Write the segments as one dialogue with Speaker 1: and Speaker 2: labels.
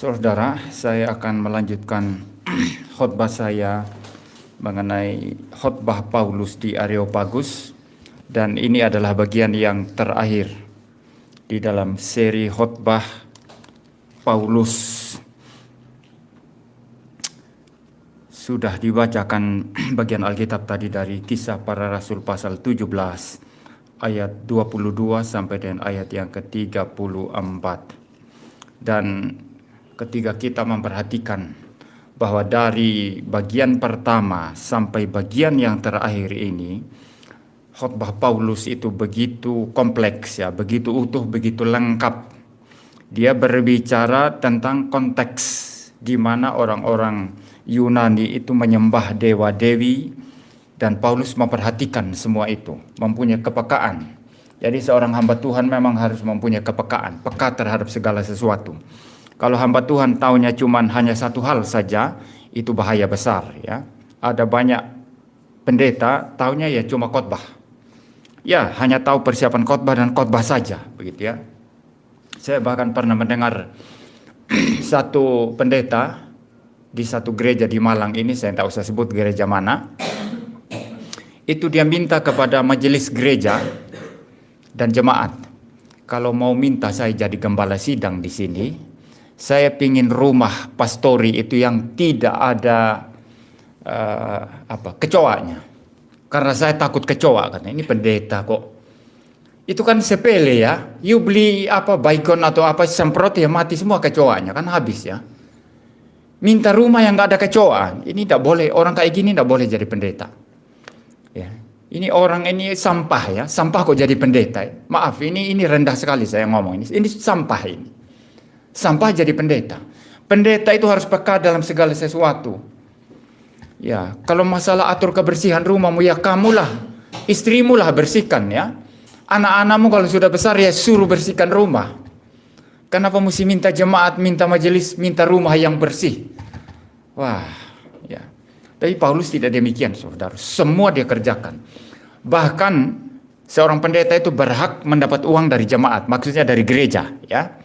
Speaker 1: Saudara, saya akan melanjutkan khotbah saya mengenai khotbah Paulus di Areopagus, dan ini adalah bagian yang terakhir di dalam seri khotbah Paulus. Sudah dibacakan bagian Alkitab tadi dari Kisah Para Rasul pasal 17 ayat 22 sampai dengan ayat yang ke-34. Dan ketika kita memperhatikan bahwa dari bagian pertama sampai bagian yang terakhir ini, khotbah Paulus itu begitu kompleks, ya, begitu utuh, begitu lengkap. Dia berbicara tentang konteks di mana orang-orang Yunani itu menyembah dewa-dewi, dan Paulus memperhatikan semua itu, mempunyai kepekaan. Jadi seorang hamba Tuhan memang harus mempunyai kepekaan, peka terhadap segala sesuatu. Kalau hamba Tuhan taunya cuman hanya satu hal saja, itu bahaya besar, ya. Ada banyak pendeta taunya ya cuma khotbah. Ya, hanya tahu persiapan khotbah dan khotbah saja, begitu ya. Saya bahkan pernah mendengar satu pendeta di satu gereja di Malang ini, saya tidak usah sebut gereja mana. Itu dia minta kepada majelis gereja dan jemaat, kalau mau minta saya jadi gembala sidang di sini, saya pingin rumah pastori itu yang tidak ada kecoanya. Karena saya takut kecoa, katanya. Ini pendeta kok. Itu kan sepele, ya. You beli baikon atau semprot ya mati semua kecoanya, kan habis, ya. Minta rumah yang nggak ada kecoa. Ini tidak boleh, orang kayak gini tidak boleh jadi pendeta. Ya. Ini orang ini sampah, ya. Sampah kok jadi pendeta. Maaf, ini rendah sekali saya ngomong. Ini sampah ini. Sampah jadi pendeta. Pendeta itu harus peka dalam segala sesuatu. Ya, kalau masalah atur kebersihan rumahmu, ya kamulah, istrimu lah bersihkan, ya. Anak-anakmu kalau sudah besar ya suruh bersihkan rumah. Kenapa mesti minta jemaat, minta majelis, minta rumah yang bersih? Wah, ya. Tapi Paulus tidak demikian, saudara. Semua dia kerjakan. Bahkan seorang pendeta itu berhak mendapat uang dari jemaat, maksudnya dari gereja, ya.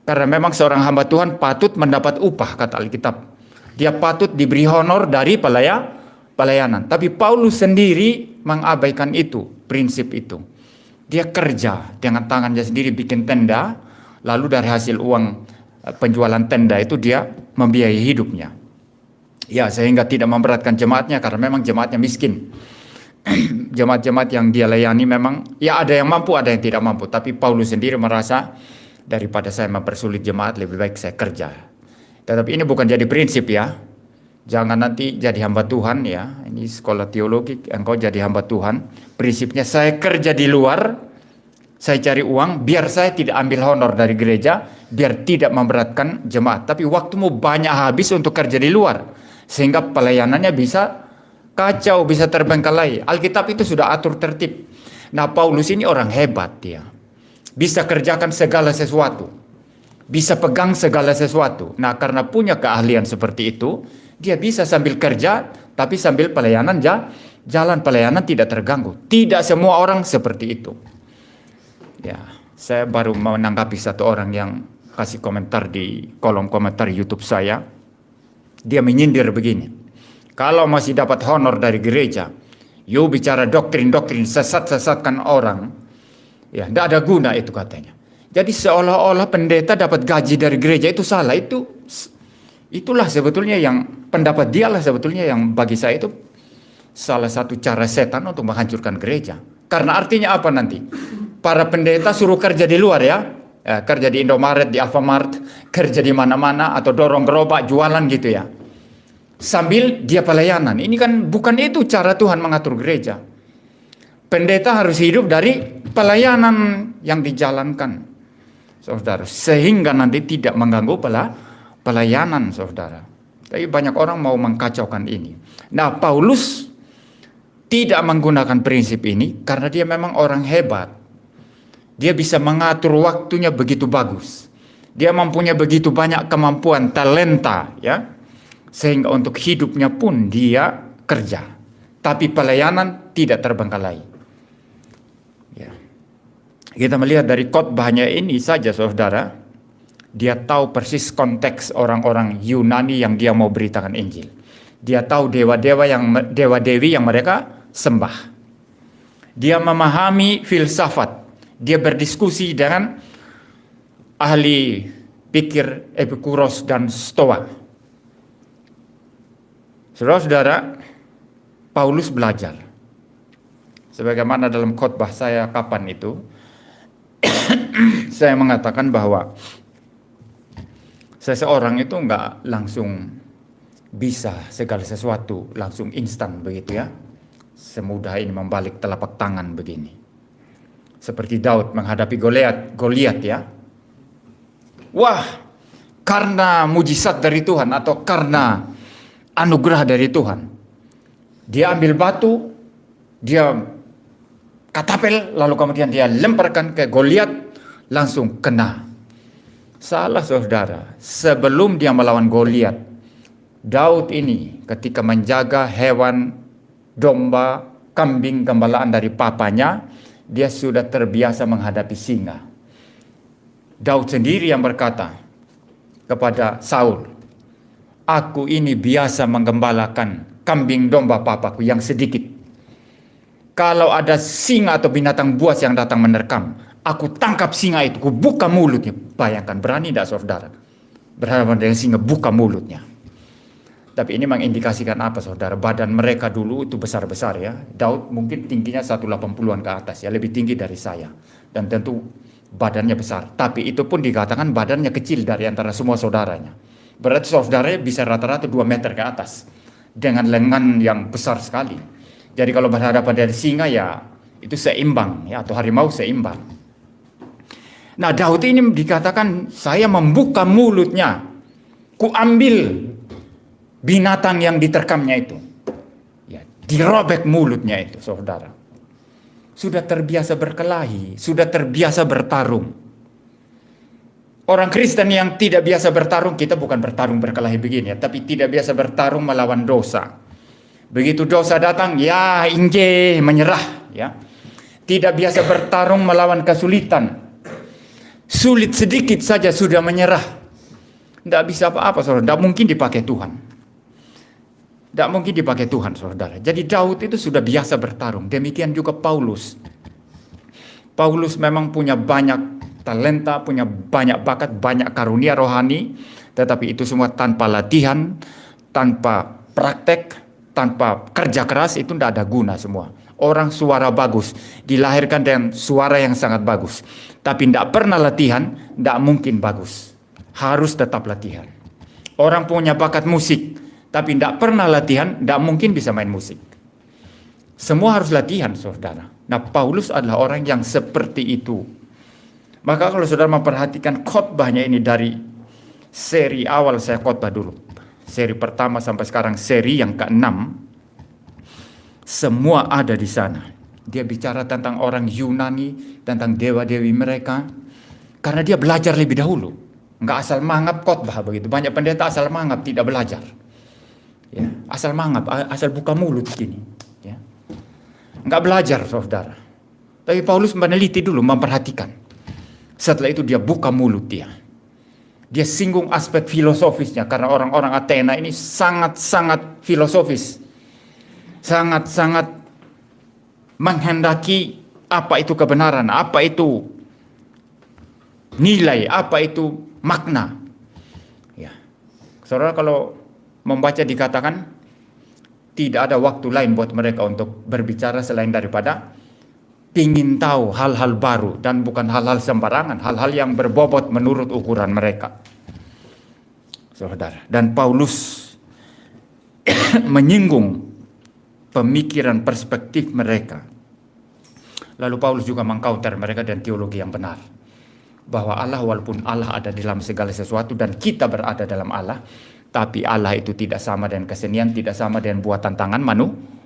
Speaker 1: Karena memang seorang hamba Tuhan patut mendapat upah, kata Alkitab. Dia patut diberi honor dari pelayanan. Tapi Paulus sendiri mengabaikan itu, prinsip itu. Dia kerja dengan tangannya sendiri bikin tenda, lalu dari hasil uang penjualan tenda itu dia membiayai hidupnya. Ya, sehingga tidak memberatkan jemaatnya karena memang jemaatnya miskin. Jemaat-jemaat yang dia layani memang, ya ada yang mampu, ada yang tidak mampu. Tapi Paulus sendiri merasa, daripada saya mempersulit jemaat, lebih baik saya kerja. Tetapi ini bukan jadi prinsip, ya. Jangan nanti jadi hamba Tuhan, ya. Ini sekolah teologi, engkau jadi hamba Tuhan. Prinsipnya saya kerja di luar, saya cari uang, biar saya tidak ambil honor dari gereja, biar tidak memberatkan jemaat. Tapi waktumu banyak habis untuk kerja di luar, sehingga pelayanannya bisa kacau, bisa terbengkalai. Alkitab itu sudah atur tertib. Nah, Paulus ini orang hebat, ya. Bisa kerjakan segala sesuatu, bisa pegang segala sesuatu. Nah, karena punya keahlian seperti itu, dia bisa sambil kerja, tapi sambil pelayanan, jalan pelayanan tidak terganggu. Tidak semua orang seperti itu. Ya, saya baru menanggapi satu orang yang kasih komentar di kolom komentar YouTube saya. Dia menyindir begini, kalau masih dapat honor dari gereja, you bicara doktrin-doktrin, sesat-sesatkan orang, ya, tidak ada guna itu, katanya. Jadi seolah-olah pendeta dapat gaji dari gereja itu salah. Itulah sebetulnya yang pendapat dialah sebetulnya yang bagi saya itu salah satu cara setan untuk menghancurkan gereja. Karena artinya apa nanti? Para pendeta suruh kerja di luar, ya. Kerja di Indomaret, di Alfamart, kerja di mana-mana, atau dorong gerobak jualan gitu, ya. Sambil dia pelayanan. Ini kan bukan itu cara Tuhan mengatur gereja. Pendeta harus hidup dari pelayanan yang dijalankan, saudara, sehingga nanti tidak mengganggu pelayanan, saudara. Tapi banyak orang mau mengkacaukan ini. Nah, Paulus tidak menggunakan prinsip ini karena dia memang orang hebat. Dia bisa mengatur waktunya begitu bagus. Dia mempunyai begitu banyak kemampuan, talenta, ya. Sehingga untuk hidupnya pun dia kerja. Tapi pelayanan tidak terbengkalai. Ya. Kita melihat dari khotbahnya ini saja, saudara, Dia tahu persis konteks orang-orang Yunani yang dia mau beritakan Injil. Dia tahu dewa-dewi yang mereka sembah. Dia memahami filsafat. Dia berdiskusi dengan ahli pikir Epikuros dan Stoa. Saudara-saudara, Paulus belajar. Sebagaimana dalam khotbah saya kapan itu, saya mengatakan bahwa seseorang itu enggak langsung bisa segala sesuatu langsung instan begitu ya. Semudah ini membalik telapak tangan begini. Seperti Daud menghadapi Goliat ya. Wah, karena mujizat dari Tuhan atau karena anugerah dari Tuhan. Dia ambil batu, dia katapel, lalu kemudian dia lemparkan ke Goliat, langsung kena. Salah saudara, sebelum dia melawan Goliat, Daud ini ketika menjaga hewan, domba, kambing gembalaan dari papanya, dia sudah terbiasa menghadapi singa. Daud sendiri yang berkata kepada Saul, "Aku ini biasa menggembalakan kambing domba papaku yang sedikit. Kalau ada singa atau binatang buas yang datang menerkam, aku tangkap singa itu, aku buka mulutnya." Bayangkan, berani tidak saudara? Berhadapan dengan singa, buka mulutnya. Tapi ini mengindikasikan apa saudara? Badan mereka dulu itu besar-besar ya. Daud mungkin tingginya 180-an ke atas ya, lebih tinggi dari saya. Dan tentu badannya besar. Tapi itu pun dikatakan badannya kecil dari antara semua saudaranya. Berarti saudaranya bisa rata-rata 2 meter ke atas. Dengan lengan yang besar sekali. Jadi kalau berhadapan dari singa ya itu seimbang ya, atau harimau seimbang. Nah, Daud ini dikatakan saya membuka mulutnya, ku ambil binatang yang diterkamnya itu. Ya, dirobek mulutnya itu, saudara. Sudah terbiasa berkelahi, sudah terbiasa bertarung. Orang Kristen yang tidak biasa bertarung, kita bukan bertarung berkelahi begini ya, tapi tidak biasa bertarung melawan dosa. Begitu dosa datang, ya inje menyerah ya. Tidak biasa bertarung melawan kesulitan. Sulit sedikit saja sudah menyerah. Tidak bisa apa-apa saudara, tidak mungkin dipakai Tuhan. Tidak mungkin dipakai Tuhan saudara. Jadi Daud itu sudah biasa bertarung. Demikian juga Paulus. Paulus memang punya banyak talenta, punya banyak bakat, banyak karunia rohani. Tetapi itu semua tanpa latihan, tanpa praktek, tanpa kerja keras itu tidak ada guna semua. Orang suara bagus, dilahirkan dengan suara yang sangat bagus. Tapi tidak pernah latihan, tidak mungkin bagus. Harus tetap latihan. Orang punya bakat musik, tapi tidak pernah latihan, tidak mungkin bisa main musik. Semua harus latihan, saudara. Nah, Paulus adalah orang yang seperti itu. Maka kalau saudara memperhatikan khotbahnya ini dari seri awal saya khotbah dulu. Seri pertama sampai sekarang seri yang ke-6. Semua ada di sana. Dia bicara tentang orang Yunani, tentang dewa-dewi mereka. Karena dia belajar lebih dahulu. Enggak asal mangap khotbah begitu. Banyak pendeta asal mangap, tidak belajar. Ya, asal mangap, asal buka mulut gini. Ya. Enggak belajar, saudara. Tapi Paulus meneliti dulu, memperhatikan. Setelah itu dia buka mulut dia. Dia singgung aspek filosofisnya. Karena orang-orang Athena ini sangat-sangat filosofis. Sangat-sangat menghendaki apa itu kebenaran, apa itu nilai, apa itu makna. Ya. Saudara kalau membaca dikatakan tidak ada waktu lain buat mereka untuk berbicara selain daripada ingin tahu hal-hal baru dan bukan hal-hal sembarangan, hal-hal yang berbobot menurut ukuran mereka. Saudara, dan Paulus menyinggung pemikiran perspektif mereka. Lalu Paulus juga mengcounter mereka dan teologi yang benar. Bahwa Allah walaupun Allah ada dalam segala sesuatu dan kita berada dalam Allah, tapi Allah itu tidak sama dengan kesenian, tidak sama dengan buatan tangan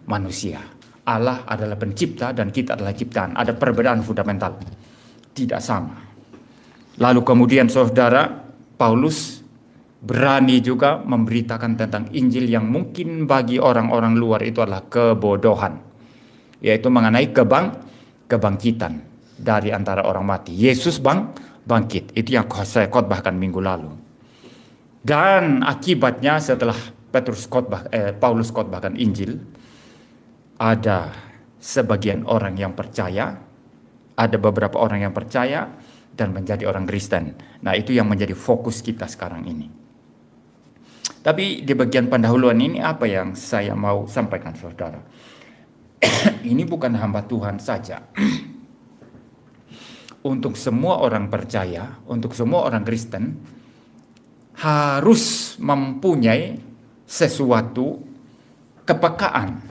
Speaker 1: manusia. Allah adalah pencipta dan kita adalah ciptaan. Ada perbedaan fundamental. Tidak sama. Lalu kemudian saudara, Paulus berani juga memberitakan tentang Injil yang mungkin bagi orang-orang luar itu adalah kebodohan. Yaitu mengenai kebangkitan dari antara orang mati. Yesus bangkit. Itu yang saya khotbahkan minggu lalu. Dan akibatnya setelah Paulus khotbahkan Injil, ada sebagian orang yang percaya, ada beberapa orang yang percaya dan menjadi orang Kristen. Nah, itu yang menjadi fokus kita sekarang ini. Tapi di bagian pendahuluan ini apa yang saya mau sampaikan, saudara? Ini bukan hamba Tuhan saja. Untuk semua orang percaya, untuk semua orang Kristen, harus mempunyai sesuatu kepekaan.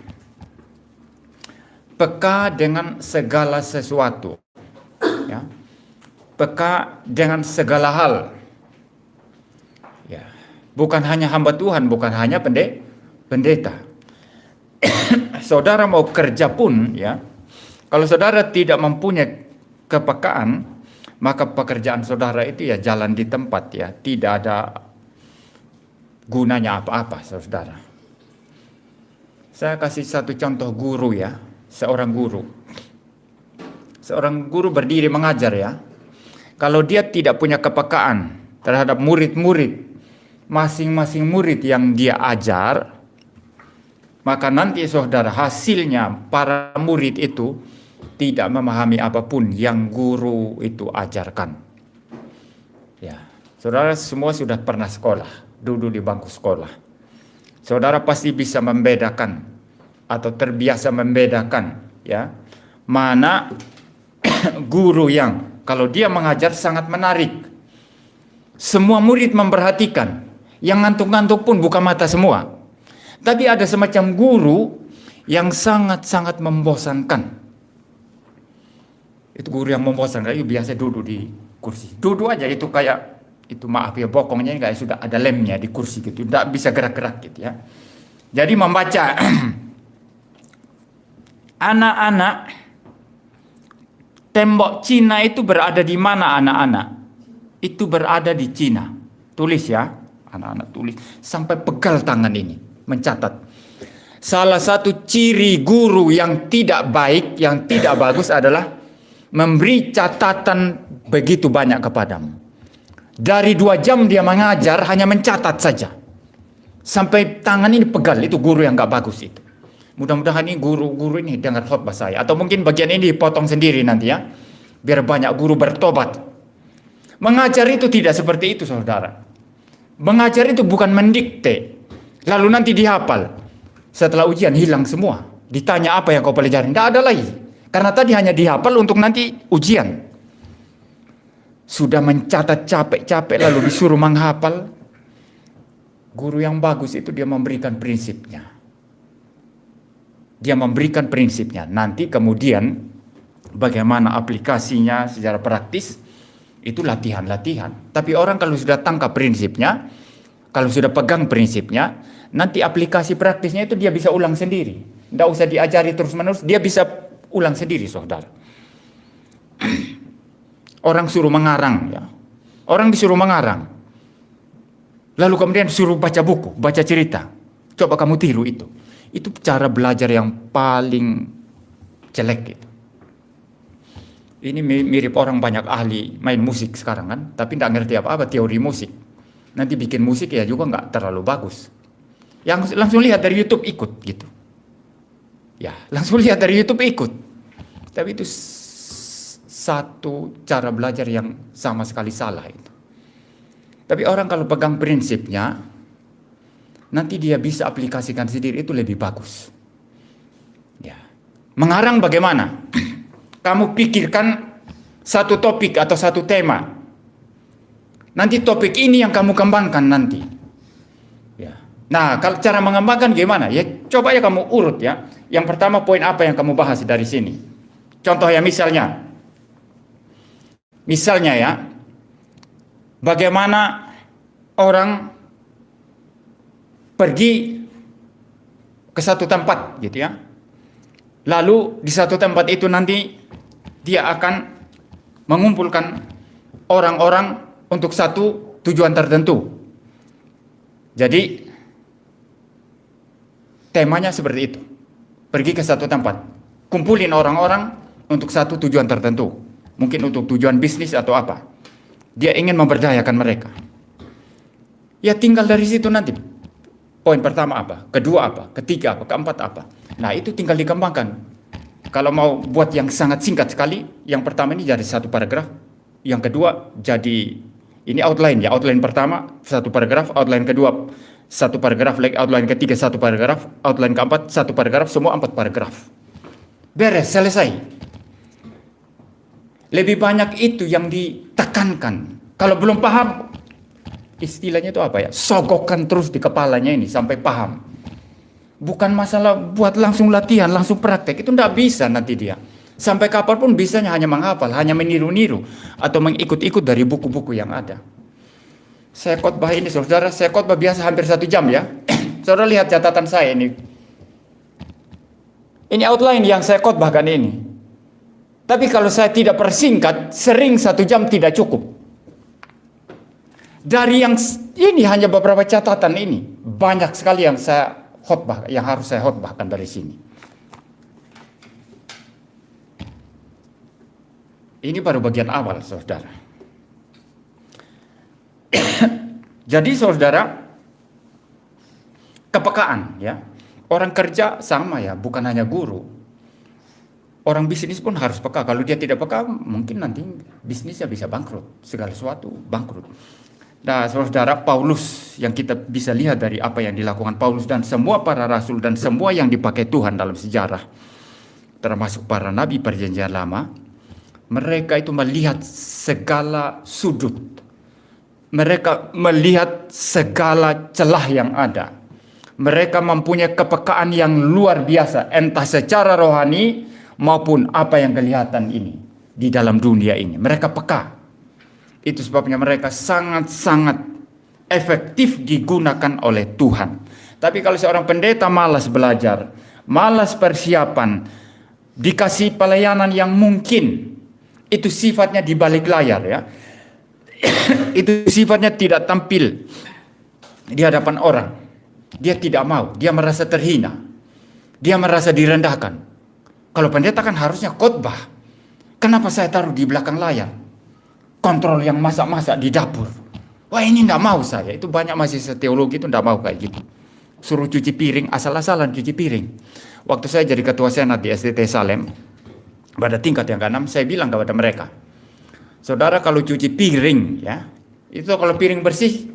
Speaker 1: Peka dengan segala sesuatu. Ya. Peka dengan segala hal. Ya. Bukan hanya hamba Tuhan, bukan hanya pendeta. Saudara mau kerja pun, ya, kalau saudara tidak mempunyai kepekaan, maka pekerjaan saudara itu ya jalan di tempat, ya, tidak ada gunanya apa-apa, saudara. Saya kasih satu contoh guru, ya, seorang guru berdiri mengajar, ya. Kalau dia tidak punya kepekaan terhadap murid-murid, masing-masing murid yang dia ajar, maka nanti saudara hasilnya para murid itu tidak memahami apapun yang guru itu ajarkan. Ya, saudara semua sudah pernah sekolah, duduk di bangku sekolah. Saudara pasti bisa membedakan atau terbiasa membedakan, ya, mana guru yang kalau dia mengajar sangat menarik. Semua murid memperhatikan, yang ngantuk-ngantuk pun buka mata semua. Tapi ada semacam guru yang sangat-sangat membosankan. Itu guru yang membosankan, itu biasa duduk di kursi. Duduk aja itu kayak, itu maaf ya, bokongnya kayak sudah ada lemnya di kursi gitu. Tidak bisa gerak-gerak gitu, ya. Jadi membaca anak-anak, tembok Cina itu berada di mana anak-anak? Itu berada di Cina. Tulis, ya, anak-anak tulis. Sampai pegal tangan ini, mencatat. Salah satu ciri guru yang tidak baik, yang tidak bagus adalah memberi catatan begitu banyak kepadamu. Dari 2 jam dia mengajar hanya mencatat saja. Sampai tangan ini pegal, itu guru yang gak bagus itu. Mudah-mudahan ini guru-guru ini dengar khotbah saya. Atau mungkin bagian ini dipotong sendiri nanti, ya. Biar banyak guru bertobat. Mengajar itu tidak seperti itu, saudara. Mengajar itu bukan mendikte, lalu nanti dihafal. Setelah ujian hilang semua. Ditanya apa yang kau pelajari, tidak ada lagi. Karena tadi hanya dihafal untuk nanti ujian. Sudah mencatat capek-capek lalu disuruh menghafal. Guru yang bagus itu dia memberikan prinsipnya. Dia memberikan prinsipnya. Nanti kemudian bagaimana aplikasinya secara praktis, itu latihan-latihan. Tapi orang kalau sudah tangkap prinsipnya, kalau sudah pegang prinsipnya, nanti aplikasi praktisnya itu dia bisa ulang sendiri. Tidak usah diajari terus-menerus, dia bisa ulang sendiri, saudara. Orang suruh mengarang, ya. Orang disuruh mengarang. Lalu kemudian suruh baca buku, baca cerita. Coba kamu tiru itu. Itu cara belajar yang paling jelek itu. Ini mirip orang banyak ahli main musik sekarang kan, tapi tidak ngerti apa-apa teori musik. Nanti bikin musik ya juga nggak terlalu bagus. Yang langsung lihat dari YouTube ikut gitu. Ya, langsung lihat dari YouTube ikut. Tapi itu satu cara belajar yang sama sekali salah itu. Tapi orang kalau pegang prinsipnya, nanti dia bisa aplikasikan sendiri, itu lebih bagus. Ya. Mengarang bagaimana? Kamu pikirkan satu topik atau satu tema. Nanti topik ini yang kamu kembangkan nanti. Ya. Nah, kalau cara mengembangkan gimana? Ya coba ya kamu urut, ya. Yang pertama poin apa yang kamu bahas dari sini? Contoh ya, misalnya ya, bagaimana orang pergi ke satu tempat gitu, ya. Lalu di satu tempat itu nanti dia akan mengumpulkan orang-orang untuk satu tujuan tertentu. Jadi temanya seperti itu. Pergi ke satu tempat, kumpulin orang-orang untuk satu tujuan tertentu. Mungkin untuk tujuan bisnis atau apa. Dia ingin memberdayakan mereka. Ya tinggal dari situ nanti. Poin pertama apa? Kedua apa? Ketiga apa? Keempat apa? Nah itu tinggal dikembangkan. Kalau mau buat yang sangat singkat sekali, yang pertama ini jadi satu paragraf. Yang kedua jadi, ini outline ya. Outline pertama satu paragraf, outline kedua satu paragraf, outline ketiga satu paragraf, outline keempat satu paragraf, semua 4 paragraf. Beres, selesai. Lebih banyak itu yang ditekankan. Kalau belum paham, istilahnya itu apa ya? Sogokkan terus di kepalanya ini sampai paham. Bukan masalah buat langsung latihan, langsung praktek. Itu tidak bisa nanti dia. Sampai kapanpun bisanya hanya menghafal, hanya meniru-niru. Atau mengikut-ikut dari buku-buku yang ada. Saya khotbah ini saudara, saya khotbah biasa hampir 1 jam ya. Saudara lihat catatan saya ini. Ini outline yang saya khotbahkan ini. Tapi kalau saya tidak persingkat, sering 1 jam tidak cukup. Dari yang ini hanya beberapa catatan ini, banyak sekali yang saya khotbah, yang harus saya khotbahkan dari sini. Ini baru bagian awal, saudara. Jadi, saudara, kepekaan, ya. Orang kerja sama ya, bukan hanya guru. Orang bisnis pun harus peka. Kalau dia tidak peka, mungkin nanti bisnisnya bisa bangkrut. Segala sesuatu bangkrut. Nah, saudara, Paulus yang kita bisa lihat dari apa yang dilakukan Paulus dan semua para rasul dan semua yang dipakai Tuhan dalam sejarah, termasuk para nabi perjanjian lama, mereka itu melihat segala sudut. Mereka melihat segala celah yang ada. Mereka mempunyai kepekaan yang luar biasa, entah secara rohani maupun apa yang kelihatan ini di dalam dunia ini. Mereka peka. Itu sebabnya mereka sangat-sangat efektif digunakan oleh Tuhan. Tapi kalau seorang pendeta malas belajar, malas persiapan, dikasih pelayanan yang mungkin, itu sifatnya di balik layar ya. Itu sifatnya tidak tampil di hadapan orang. Dia tidak mau, dia merasa terhina. Dia merasa direndahkan. Kalau pendeta kan harusnya khotbah. Kenapa saya taruh di belakang layar? Kontrol yang masak-masak di dapur. Wah ini tidak mau saya. Itu banyak mahasiswa teologi itu tidak mau kayak gitu. Suruh cuci piring, asal-asalan cuci piring. Waktu saya jadi ketua senat di SDT Salem, pada tingkat yang ke-6, saya bilang kepada mereka, saudara kalau cuci piring ya, itu kalau piring bersih,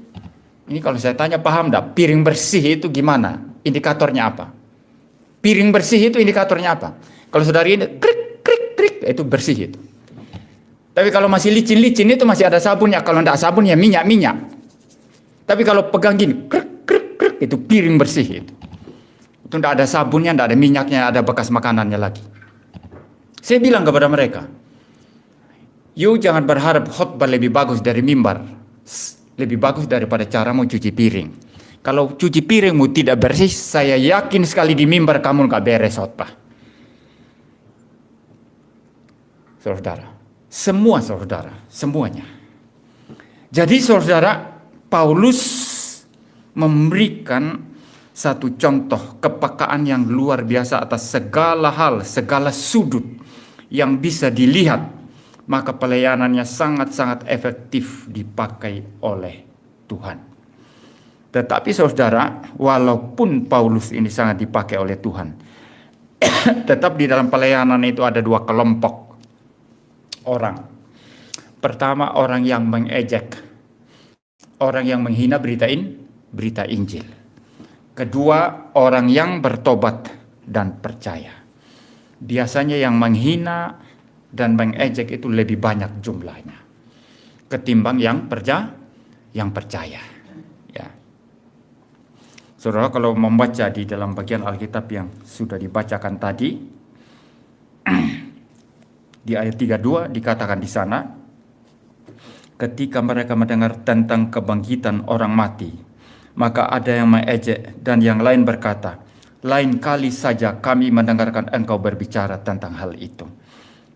Speaker 1: ini kalau saya tanya paham enggak, piring bersih itu gimana? Indikatornya apa? Piring bersih itu indikatornya apa? Kalau saudari ini krik, krik, krik, itu bersih itu. Tapi kalau masih licin-licin itu masih ada sabunnya. Kalau tidak sabun ya minyak-minyak. Tapi kalau pegang gini, krek, krek, krek, itu piring bersih itu. Itu tidak ada sabunnya, tidak ada minyaknya, ada bekas makanannya lagi. Saya bilang kepada mereka, you jangan berharap khotbah lebih bagus dari mimbar. Lebih bagus daripada caramu cuci piring. Kalau cuci piringmu tidak bersih, saya yakin sekali di mimbar kamu nggak beres khotbah. Saudara. Semua saudara, semuanya. Jadi saudara, Paulus memberikan satu contoh kepekaan yang luar biasa atas segala hal, segala sudut yang bisa dilihat. Maka pelayanannya sangat-sangat efektif dipakai oleh Tuhan. Tetapi saudara, walaupun Paulus ini sangat dipakai oleh Tuhan, tetap di dalam pelayanan itu ada 2 kelompok orang. Pertama, orang yang mengejek, orang yang menghina berita Injil. Kedua, orang yang bertobat dan percaya. Biasanya yang menghina dan mengejek itu lebih banyak jumlahnya ketimbang yang percaya. Ya. Saudara, kalau membaca di dalam bagian Alkitab yang sudah dibacakan tadi, di ayat 32 dikatakan di sana, ketika mereka mendengar tentang kebangkitan orang mati, maka ada yang mengejek dan yang lain berkata, lain kali saja kami mendengarkan engkau berbicara tentang hal itu.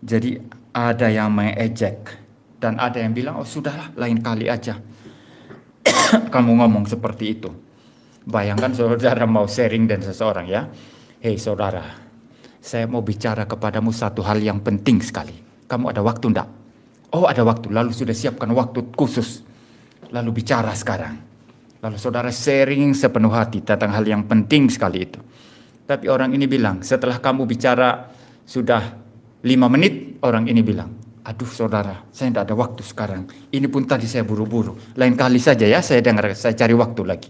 Speaker 1: Jadi ada yang mengejek dan ada yang bilang, oh sudahlah lain kali aja kamu ngomong seperti itu. Bayangkan saudara mau sharing dan seseorang ya, hei saudara, saya mau bicara kepadamu satu hal yang penting sekali. Kamu ada waktu enggak? Oh, ada waktu, lalu sudah siapkan waktu khusus, lalu bicara sekarang. Lalu saudara sharing sepenuh hati tentang hal yang penting sekali itu. Tapi orang ini bilang, setelah kamu bicara sudah 5 menit, orang ini bilang, aduh saudara, saya tidak ada waktu sekarang. Ini pun tadi saya buru-buru. Lain kali saja ya, saya dengar, saya cari waktu lagi.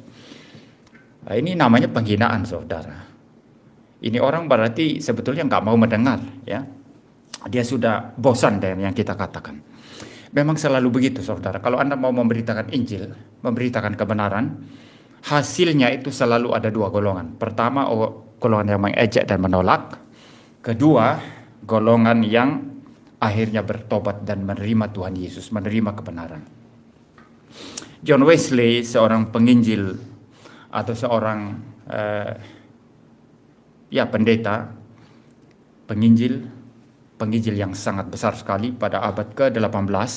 Speaker 1: Nah, ini namanya penghinaan saudara. Ini orang berarti sebetulnya nggak mau mendengar, ya. Dia sudah bosan dengan yang kita katakan. Memang selalu begitu saudara. Kalau Anda mau memberitakan Injil, memberitakan kebenaran, hasilnya itu selalu ada 2 golongan. Pertama, golongan yang mengejek dan menolak. Kedua, golongan yang akhirnya bertobat dan menerima Tuhan Yesus, menerima kebenaran. John Wesley, seorang penginjil atau seorang pendeta, penginjil yang sangat besar sekali pada abad ke-18,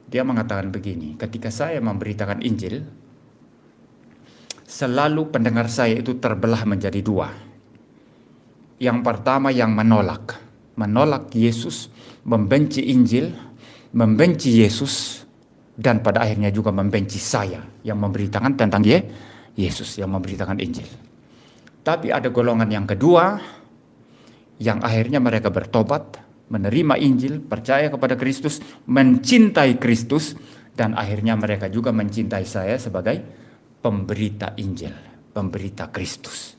Speaker 1: dia mengatakan begini, ketika saya memberitakan Injil, selalu pendengar saya itu terbelah menjadi 2. Yang pertama yang menolak Yesus, membenci Injil, membenci Yesus, dan pada akhirnya juga membenci saya yang memberitakan tentang Yesus, yang memberitakan Injil. Tapi ada golongan yang kedua, yang akhirnya mereka bertobat, menerima Injil, percaya kepada Kristus, mencintai Kristus, dan akhirnya mereka juga mencintai saya sebagai pemberita Injil, pemberita Kristus.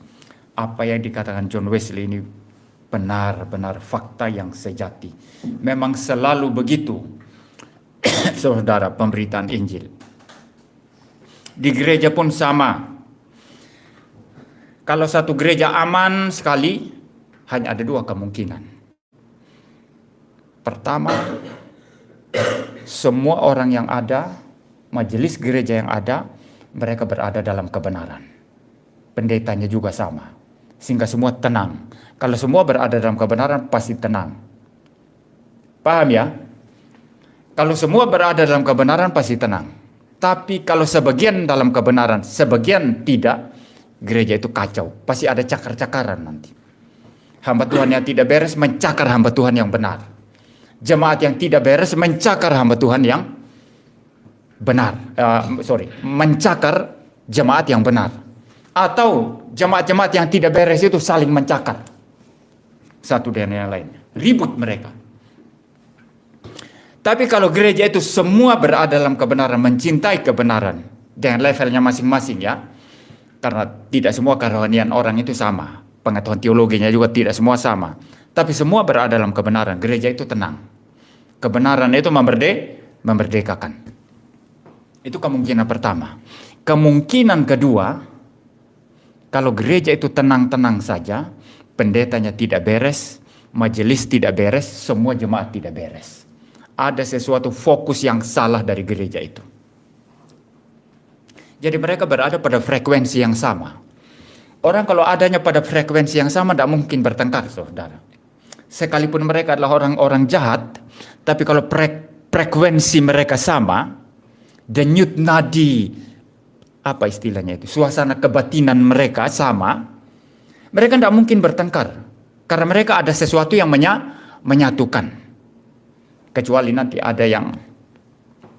Speaker 1: Apa yang dikatakan John Wesley ini benar-benar fakta yang sejati. Memang selalu begitu, saudara, pemberitaan Injil. Di gereja pun sama. Kalau satu gereja aman sekali, hanya ada 2 kemungkinan. Pertama, semua orang yang ada, majelis gereja yang ada, mereka berada dalam kebenaran. Pendetanya juga sama. Sehingga semua tenang. Kalau semua berada dalam kebenaran, pasti tenang. Paham ya? Kalau semua berada dalam kebenaran, pasti tenang. Tapi kalau sebagian dalam kebenaran, sebagian tidak, gereja itu kacau. Pasti ada cakar-cakaran nanti. Hamba Tuhan yang tidak beres mencakar hamba Tuhan yang benar. Jemaat yang tidak beres mencakar hamba Tuhan yang benar. Mencakar jemaat yang benar. Atau jemaat-jemaat yang tidak beres itu saling mencakar satu dengan yang lain. Ribut mereka. Tapi kalau gereja itu semua berada dalam kebenaran, mencintai kebenaran dengan levelnya masing-masing ya. Karena tidak semua kerohanian orang itu sama. Pengetahuan teologinya juga tidak semua sama. Tapi semua berada dalam kebenaran. Gereja itu tenang. Kebenaran itu memerdekakan. Itu kemungkinan pertama. Kemungkinan kedua, kalau gereja itu tenang-tenang saja, pendetanya tidak beres, majelis tidak beres, semua jemaat tidak beres. Ada sesuatu fokus yang salah dari gereja itu. Jadi mereka berada pada frekuensi yang sama. Orang kalau adanya pada frekuensi yang sama tidak mungkin bertengkar, saudara. Sekalipun mereka adalah orang-orang jahat, tapi kalau frekuensi mereka sama, denyut nadi, apa istilahnya itu, suasana kebatinan mereka sama, mereka tidak mungkin bertengkar. Karena mereka ada sesuatu yang menyatukan. Kecuali nanti ada yang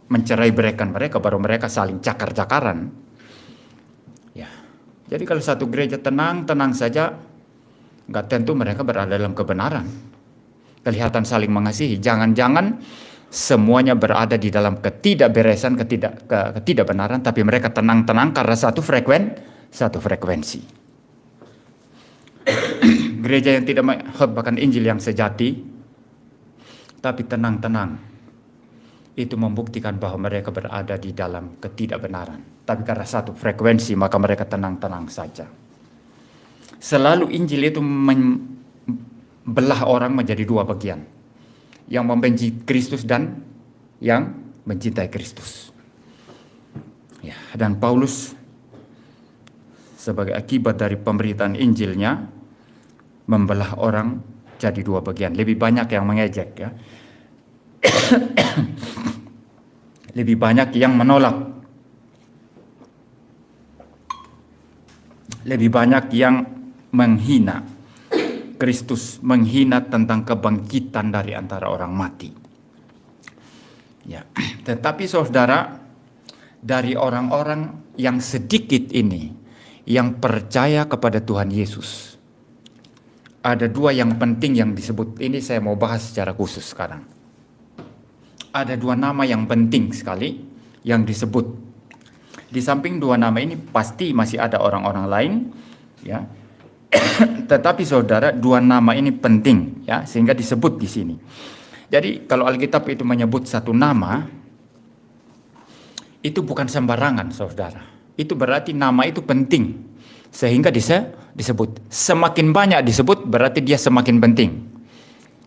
Speaker 1: mencerai-beraikan mereka, baru mereka saling cakar-cakaran. Jadi kalau satu gereja tenang saja, nggak tentu mereka berada dalam kebenaran. Kelihatan saling mengasihi. Jangan-jangan semuanya berada di dalam ketidakberesan, ketidakbenaran, tapi mereka tenang-tenang karena satu frekuensi. Gereja yang tidak mengkhotbahkan Injil yang sejati, tapi tenang-tenang, itu membuktikan bahwa mereka berada di dalam ketidakbenaran. Tapi karena satu frekuensi, maka mereka tenang-tenang saja. Selalu Injil itu membelah orang menjadi 2 bagian. Yang membenci Kristus dan yang mencintai Kristus. Ya, dan Paulus sebagai akibat dari pemberitaan Injilnya membelah orang jadi 2 bagian. Lebih banyak yang mengejek ya. Lebih banyak yang menolak. Lebih banyak yang menghina Kristus, menghina tentang kebangkitan dari antara orang mati. Ya, tetapi saudara, dari orang-orang yang sedikit ini yang percaya kepada Tuhan Yesus, ada dua yang penting yang disebut. Ini saya mau bahas secara khusus sekarang. Ada dua nama yang penting sekali yang disebut. Di samping dua nama ini pasti masih ada orang-orang lain, ya. Tetapi saudara, dua nama ini penting, ya, sehingga disebut di sini. Jadi kalau Alkitab itu menyebut satu nama, itu bukan sembarangan, saudara. Itu berarti nama itu penting, sehingga disebut. Semakin banyak disebut berarti dia semakin penting.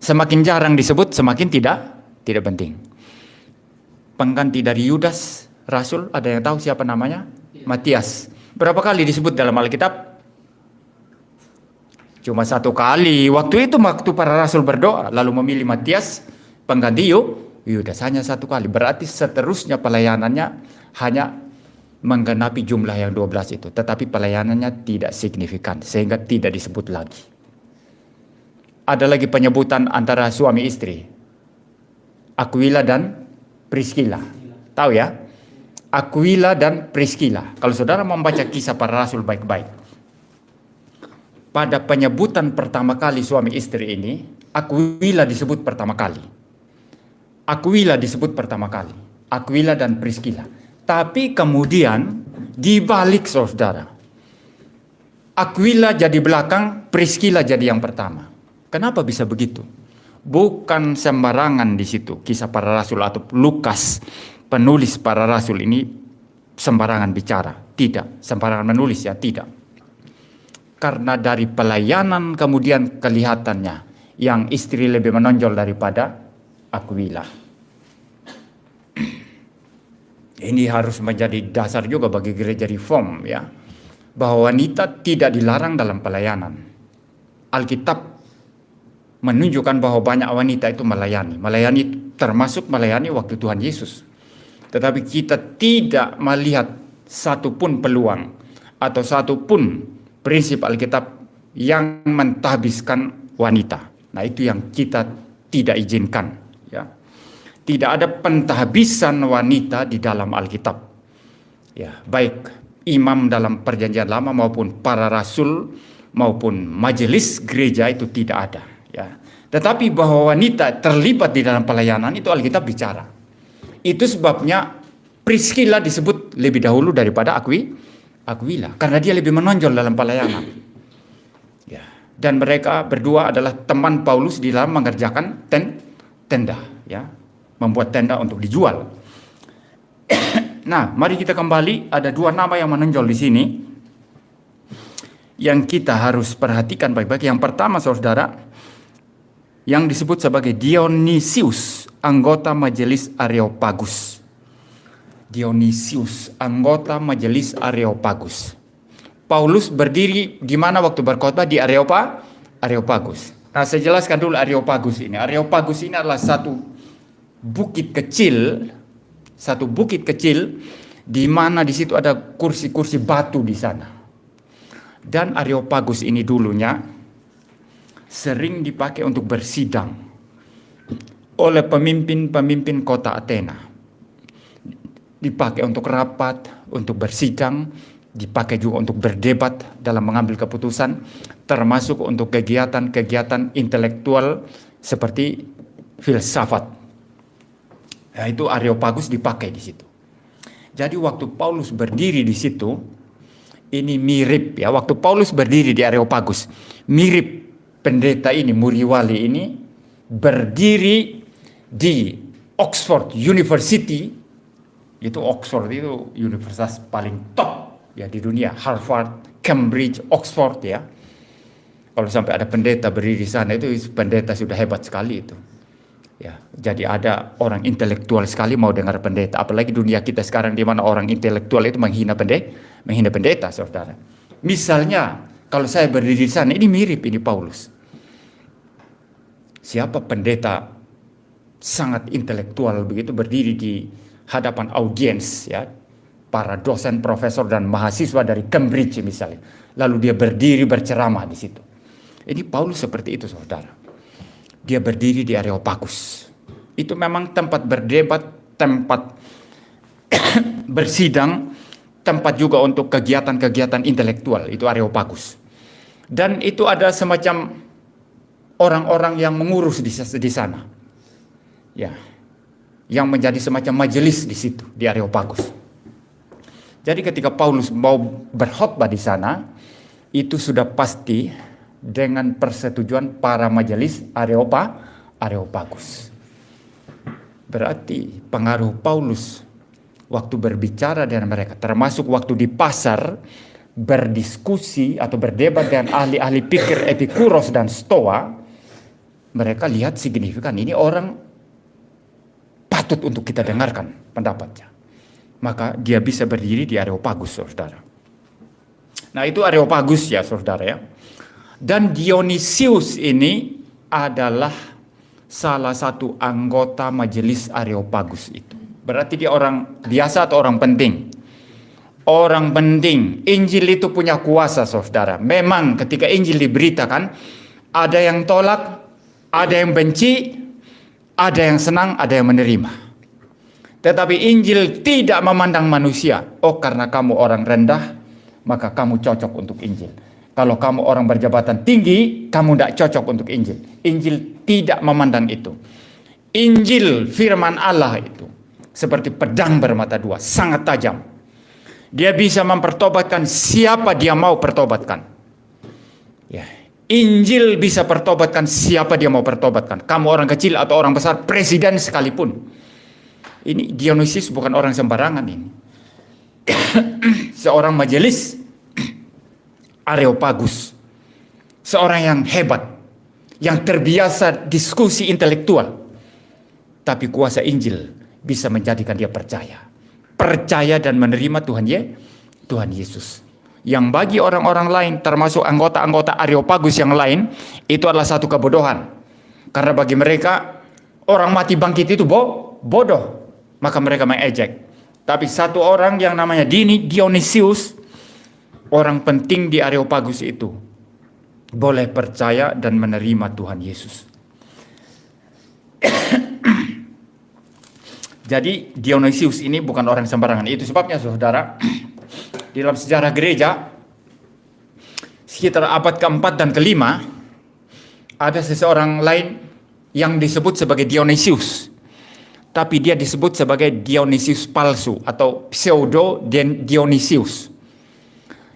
Speaker 1: Semakin jarang disebut semakin tidak penting. Pengganti dari Yudas Rasul, ada yang tahu siapa namanya? Matias. Berapa kali disebut dalam Alkitab? Cuma satu kali. Waktu itu waktu para rasul berdoa lalu memilih Matias pengganti Yudas, hanya satu kali. Berarti seterusnya pelayanannya hanya menggenapi jumlah yang 12 itu. Tetapi pelayanannya tidak signifikan sehingga tidak disebut lagi. Ada lagi penyebutan antara suami istri, Aquila dan Priscilla. Tahu ya? Aquila dan Priscilla. Kalau saudara membaca kisah para rasul baik-baik, pada penyebutan pertama kali suami istri ini, Aquila disebut pertama kali. Aquila disebut pertama kali. Aquila dan Priscilla. Tapi kemudian dibalik, saudara. Aquila jadi belakang, Priscilla jadi yang pertama. Kenapa bisa begitu? Bukan sembarangan di situ. Kisah para rasul atau Lukas, penulis para rasul ini sembarangan bicara. Tidak. Sembarangan menulis, ya, tidak. Karena dari pelayanan kemudian kelihatannya yang istri lebih menonjol daripada Aquila. Ini harus menjadi dasar juga bagi gereja reform, ya, bahwa wanita tidak dilarang dalam pelayanan. Alkitab menunjukkan bahwa banyak wanita itu melayani. Melayani termasuk melayani waktu Tuhan Yesus. Tetapi kita tidak melihat satupun peluang atau satupun prinsip Alkitab yang mentahbiskan wanita. Nah, itu yang kita tidak izinkan, ya. Tidak ada pentahbisan wanita di dalam Alkitab. Ya, baik imam dalam Perjanjian Lama maupun para rasul maupun majelis gereja itu tidak ada, ya. Tetapi bahwa wanita terlibat di dalam pelayanan itu Alkitab bicara. Itu sebabnya Priscilla disebut lebih dahulu daripada Aquila, karena dia lebih menonjol dalam pelayanan. Ya, dan mereka berdua adalah teman Paulus di dalam mengerjakan tenda, ya, membuat tenda untuk dijual. Nah, mari kita kembali. Ada dua nama yang menonjol di sini yang kita harus perhatikan baik-baik. Yang pertama, saudara, yang disebut sebagai Dionysius, anggota majelis Areopagus. Dionysius, anggota majelis Areopagus. Paulus berdiri di mana waktu berkhotbah? Di Areopagus. Nah, saya jelaskan dulu Areopagus ini. Areopagus ini adalah satu bukit kecil di mana di situ ada kursi-kursi batu di sana. Dan Areopagus ini dulunya sering dipakai untuk bersidang oleh pemimpin-pemimpin kota Athena. Dipakai untuk rapat, untuk bersidang, dipakai juga untuk berdebat dalam mengambil keputusan, termasuk untuk kegiatan-kegiatan intelektual seperti filsafat. Nah, itu Areopagus dipakai di situ. Jadi waktu Paulus berdiri di situ, ini mirip, ya, waktu Paulus berdiri di Areopagus, mirip pendeta ini, Muriwali ini berdiri di Oxford University. Itu Oxford itu universitas paling top, ya, di dunia. Harvard, Cambridge, Oxford, ya. Kalau sampai ada pendeta berdiri di sana, itu pendeta sudah hebat sekali itu. Ya, jadi ada orang intelektual sekali mau dengar pendeta. Apalagi dunia kita sekarang di mana orang intelektual itu menghina pendeta, saudara. Misalnya, kalau saya berdiri di sana, ini mirip ini Paulus. Siapa pendeta sangat intelektual begitu berdiri di hadapan audiens, ya, para dosen, profesor dan mahasiswa dari Cambridge misalnya. Lalu dia berdiri berceramah di situ. Ini Paulus seperti itu, saudara. Dia berdiri di Areopagus. Itu memang tempat berdebat, tempat bersidang, tempat juga untuk kegiatan-kegiatan intelektual, itu Areopagus. Dan itu ada semacam orang-orang yang mengurus di sana. Ya, yang menjadi semacam majelis di situ, di Areopagus. Jadi ketika Paulus mau berkhotbah di sana, itu sudah pasti dengan persetujuan para majelis Areopagus. Berarti pengaruh Paulus waktu berbicara dengan mereka, termasuk waktu di pasar berdiskusi atau berdebat dengan ahli-ahli pikir Epikuros dan Stoa, mereka lihat signifikan, ini orang patut untuk kita dengarkan pendapatnya. Maka dia bisa berdiri di Areopagus, saudara. Nah, itu Areopagus ya, saudara ya. Dan Dionysius ini adalah salah satu anggota majelis Areopagus itu. Berarti dia orang biasa atau orang penting? Orang penting. Injil itu punya kuasa, saudara. Memang ketika Injil diberitakan, ada yang tolak, ada yang benci, ada yang senang, ada yang menerima. Tetapi Injil tidak memandang manusia. Oh, karena kamu orang rendah, maka kamu cocok untuk Injil. Kalau kamu orang berjabatan tinggi, kamu tidak cocok untuk Injil. Injil tidak memandang itu. Injil firman Allah itu seperti pedang bermata dua, sangat tajam. Dia bisa mempertobatkan siapa dia mau pertobatkan. Ya, Injil bisa pertobatkan siapa dia mau pertobatkan. Kamu orang kecil atau orang besar, presiden sekalipun. Ini Dionysius bukan orang sembarangan ini. Seorang majelis Areopagus. Seorang yang hebat, yang terbiasa diskusi intelektual. Tapi kuasa Injil bisa menjadikan dia percaya. Percaya dan menerima Tuhan Yesus. Yang bagi orang-orang lain, termasuk anggota-anggota Areopagus yang lain, itu adalah satu kebodohan. Karena bagi mereka, orang mati bangkit itu bodoh. Maka mereka mengejek. Tapi satu orang yang namanya Dionysius, orang penting di Areopagus itu, boleh percaya dan menerima Tuhan Yesus. Jadi Dionysius ini bukan orang sembarangan. Itu sebabnya, saudara, di dalam sejarah gereja, sekitar abad keempat dan kelima, ada seseorang lain yang disebut sebagai Dionysius. Tapi dia disebut sebagai Dionysius palsu atau pseudo Dionysius.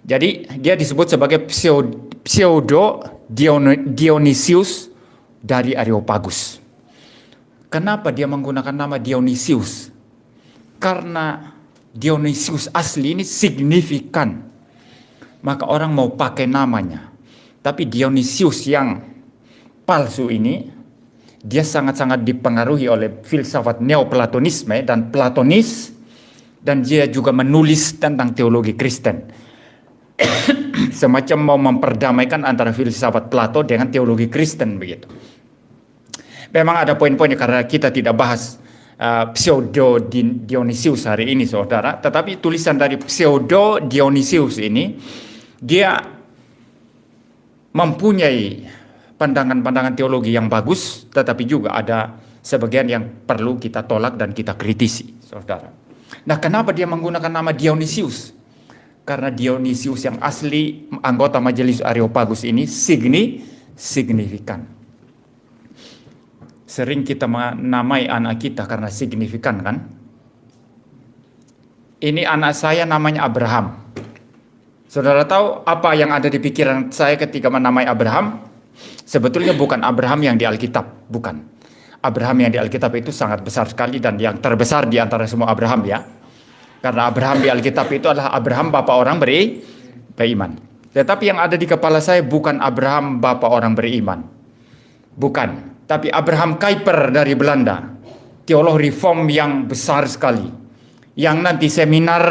Speaker 1: Jadi dia disebut sebagai pseudo Dionysius dari Areopagus. Kenapa dia menggunakan nama Dionysius? Karena Dionysius asli ini signifikan. Maka orang mau pakai namanya. Tapi Dionysius yang palsu ini, dia sangat-sangat dipengaruhi oleh filsafat Neoplatonisme dan Platonis, dan dia juga menulis tentang teologi Kristen. Semacam mau memperdamaikan antara filsafat Plato dengan teologi Kristen begitu. Memang ada poin-poinnya karena kita tidak bahas pseudo Dionysius hari ini, saudara. Tetapi tulisan dari pseudo Dionysius ini, dia mempunyai pandangan-pandangan teologi yang bagus, tetapi juga ada sebagian yang perlu kita tolak dan kita kritisi, saudara. Nah, kenapa dia menggunakan nama Dionysius? Karena Dionysius yang asli anggota majelis Areopagus ini signifikan. Sering kita menamai anak kita karena signifikan, kan? Ini anak saya namanya Abraham. Saudara tahu apa yang ada di pikiran saya ketika menamai Abraham? Sebetulnya bukan Abraham yang di Alkitab, bukan. Abraham yang di Alkitab itu sangat besar sekali dan yang terbesar di antara semua Abraham, ya. Karena Abraham di Alkitab itu adalah Abraham bapa orang beriman. Tetapi yang ada di kepala saya bukan Abraham bapa orang beriman. Bukan. Tapi Abraham Kuyper dari Belanda. Teolog reform yang besar sekali. Yang nanti seminar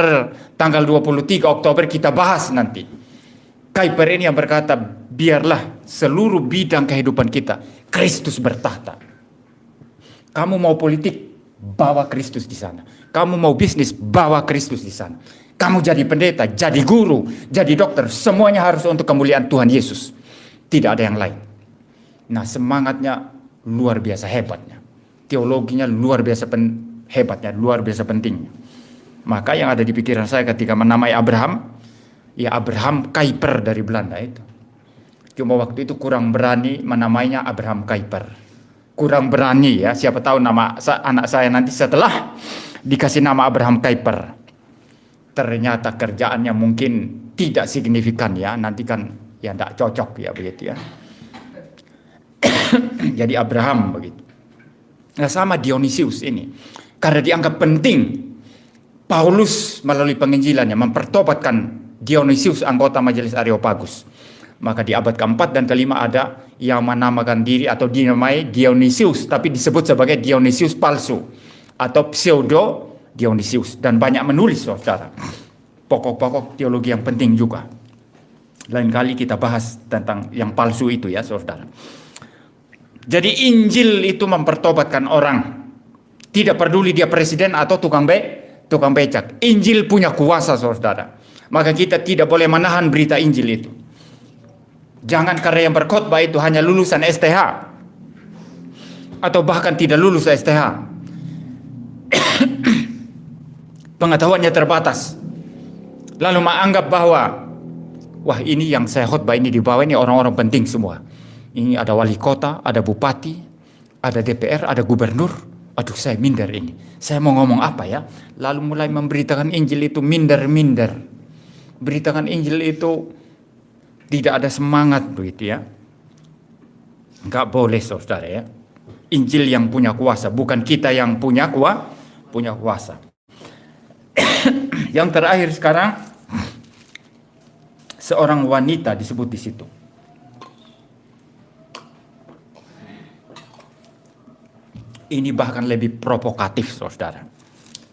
Speaker 1: tanggal 23 Oktober kita bahas nanti. Kuyper ini yang berkata, biarlah seluruh bidang kehidupan kita Kristus bertahta. Kamu mau politik, bawa Kristus di sana. Kamu mau bisnis, bawa Kristus di sana. Kamu jadi pendeta, jadi guru, jadi dokter, semuanya harus untuk kemuliaan Tuhan Yesus. Tidak ada yang lain. Nah, semangatnya luar biasa hebatnya. Teologinya luar biasa hebatnya, luar biasa penting. Maka yang ada di pikiran saya ketika menamai Abraham, ya Abraham Kuyper dari Belanda itu. Cuma waktu itu kurang berani menamainya Abraham Kuyper. Kurang berani ya, siapa tahu nama anak saya nanti setelah dikasih nama Abraham Kuyper. Ternyata kerjaannya mungkin tidak signifikan ya, nanti kan ya tidak cocok ya begitu ya. Jadi Abraham begitu. Nah sama Dionysius ini, karena dianggap penting, Paulus melalui penginjilannya mempertobatkan Dionysius anggota Majelis Areopagus. Maka di abad keempat dan kelima ada yang menamakan diri atau dinamai Dionysius, tapi disebut sebagai Dionysius palsu atau pseudo Dionysius, dan banyak menulis saudara pokok-pokok teologi yang penting juga. Lain kali kita bahas tentang yang palsu itu ya saudara. Jadi Injil itu mempertobatkan orang, tidak peduli dia presiden atau tukang becak. Injil punya kuasa saudara, maka kita tidak boleh menahan berita Injil itu. Jangan karena yang berkhotbah itu hanya lulusan STH atau bahkan tidak lulus STH. Pengetahuannya terbatas. Lalu menganggap bahwa wah ini yang saya khotbah ini di bawah ini orang-orang penting semua. Ini ada wali kota, ada bupati, ada DPR, ada gubernur. Aduh saya minder ini. Saya mau ngomong apa ya? Lalu mulai memberitakan Injil itu minder-minder. Beritakan Injil itu tidak ada semangat begitu ya. Enggak boleh saudara ya. Injil yang punya kuasa, bukan kita yang punya kuasa. Yang terakhir sekarang, seorang wanita disebut di situ. Ini bahkan lebih provokatif saudara.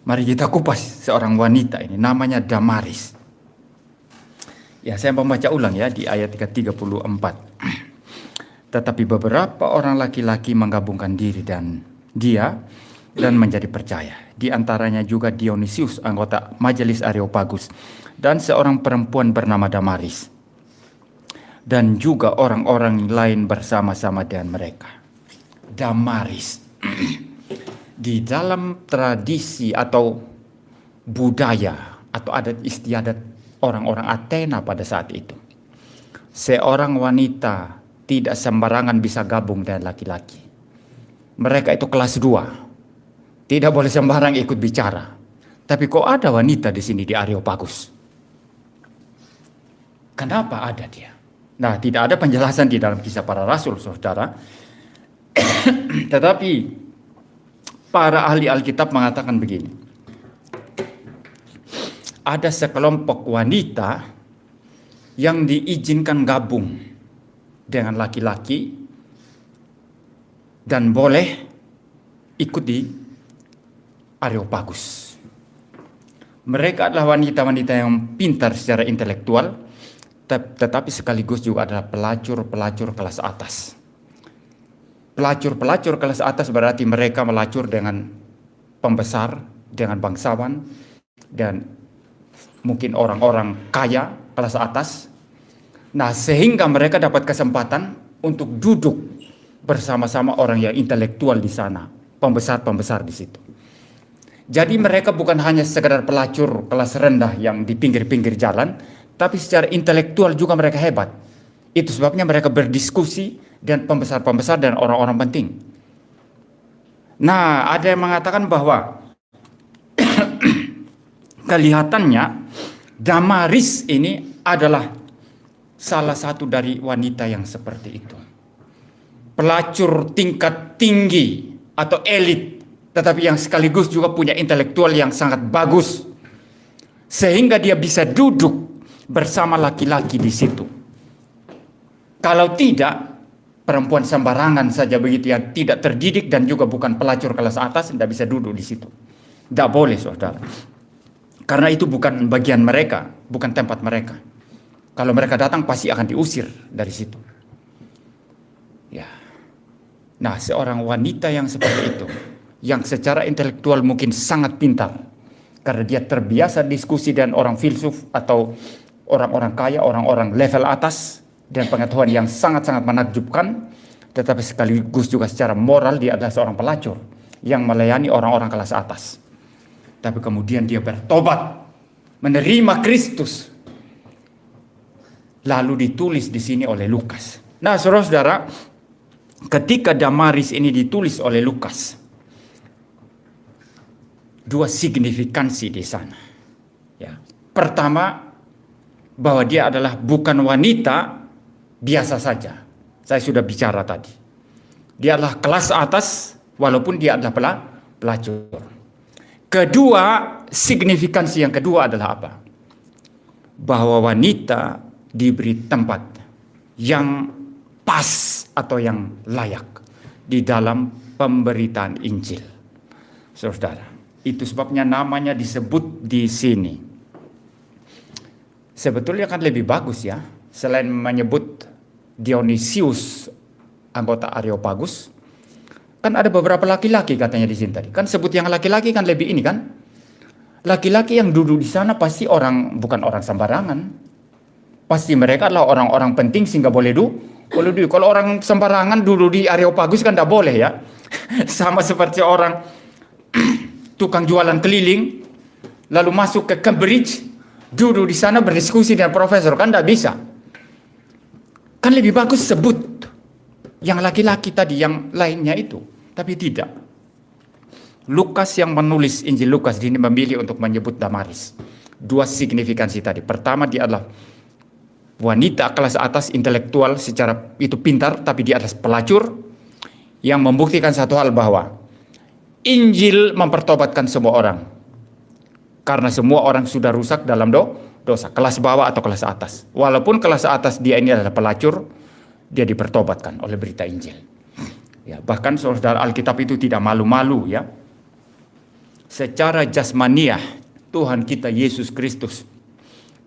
Speaker 1: Mari kita kupas seorang wanita ini, namanya Damaris. Ya, saya membaca ulang ya di ayat 34. Tetapi beberapa orang laki-laki menggabungkan diri dan menjadi percaya. Di antaranya juga Dionysius, anggota Majelis Areopagus, dan seorang perempuan bernama Damaris. Dan juga orang-orang lain bersama-sama dengan mereka. Damaris. Di dalam tradisi atau budaya atau adat istiadat orang-orang Athena pada saat itu, seorang wanita tidak sembarangan bisa gabung dengan laki-laki. Mereka itu kelas 2, tidak boleh sembarang ikut bicara. Tapi kok ada wanita di sini di Areopagus? Kenapa ada dia? Nah, tidak ada penjelasan di dalam Kisah Para Rasul, saudara. Tetapi para ahli Alkitab mengatakan begini. Ada sekelompok wanita yang diizinkan gabung dengan laki-laki dan boleh ikut di Areopagus. Mereka adalah wanita-wanita yang pintar secara intelektual, tetapi sekaligus juga adalah pelacur-pelacur kelas atas. Pelacur-pelacur kelas atas berarti mereka melacur dengan pembesar, dengan bangsawan, dan mungkin orang-orang kaya kelas atas. Nah, sehingga mereka dapat kesempatan untuk duduk bersama-sama orang yang intelektual di sana, pembesar-pembesar di situ. Jadi mereka bukan hanya sekedar pelacur kelas rendah yang di pinggir-pinggir jalan, tapi secara intelektual juga mereka hebat. Itu sebabnya mereka berdiskusi dan pembesar-pembesar dan orang-orang penting. Nah, ada yang mengatakan bahwa kelihatannya Damaris ini adalah salah satu dari wanita yang seperti itu. Pelacur tingkat tinggi atau elit, tetapi yang sekaligus juga punya intelektual yang sangat bagus. Sehingga dia bisa duduk bersama laki-laki di situ. Kalau tidak, perempuan sembarangan saja begitu yang tidak terdidik dan juga bukan pelacur kelas atas tidak bisa duduk di situ. Tidak boleh, saudara. Karena itu bukan bagian mereka, bukan tempat mereka. Kalau mereka datang pasti akan diusir dari situ. Ya. Nah, seorang wanita yang seperti itu, yang secara intelektual mungkin sangat pintar, karena dia terbiasa diskusi dengan orang filsuf atau orang-orang kaya, orang-orang level atas, dan pengetahuan yang sangat-sangat menakjubkan, tetapi sekaligus juga secara moral dia adalah seorang pelacur. yang melayani orang-orang kelas atas. Tapi kemudian dia bertobat, menerima Kristus. Lalu ditulis di sini oleh Lukas. Nah, saudara-saudara, ketika Damaris ini ditulis oleh Lukas, dua signifikansi di sana. Ya. Pertama, bahwa dia adalah bukan wanita biasa saja. Saya sudah bicara tadi. Dia adalah kelas atas walaupun dia adalah pelacur. Kedua, signifikansi yang kedua adalah apa? Bahwa wanita diberi tempat yang pas atau yang layak di dalam pemberitaan Injil. Saudara, itu sebabnya namanya disebut di sini. Sebetulnya kan lebih bagus ya, selain menyebut Dionysius anggota Areopagus, kan ada beberapa laki-laki katanya di sini tadi. Kan sebut yang laki-laki kan lebih ini kan. Laki-laki yang duduk di sana pasti bukan orang sembarangan. Pasti mereka adalah orang-orang penting sehingga boleh duduk. Kalau orang sembarangan duduk di Areopagus kan tidak boleh ya. Sama seperti orang tukang jualan keliling lalu masuk ke Cambridge, duduk di sana berdiskusi dengan profesor, kan tidak bisa. Kan lebih bagus sebut yang laki-laki tadi, yang lainnya itu. Tapi tidak. Lukas yang menulis Injil Lukas ini memilih untuk menyebut Damaris. Dua signifikansi tadi. Pertama, dia adalah wanita kelas atas intelektual, secara itu pintar, tapi dia adalah pelacur, yang membuktikan satu hal bahwa Injil mempertobatkan semua orang. Karena semua orang sudah rusak dalam dosa, kelas bawah atau kelas atas. Walaupun kelas atas dia ini adalah pelacur, dia dipertobatkan oleh berita Injil. Ya, bahkan saudara, Alkitab itu tidak malu-malu ya. Secara jasmaniah, Tuhan kita Yesus Kristus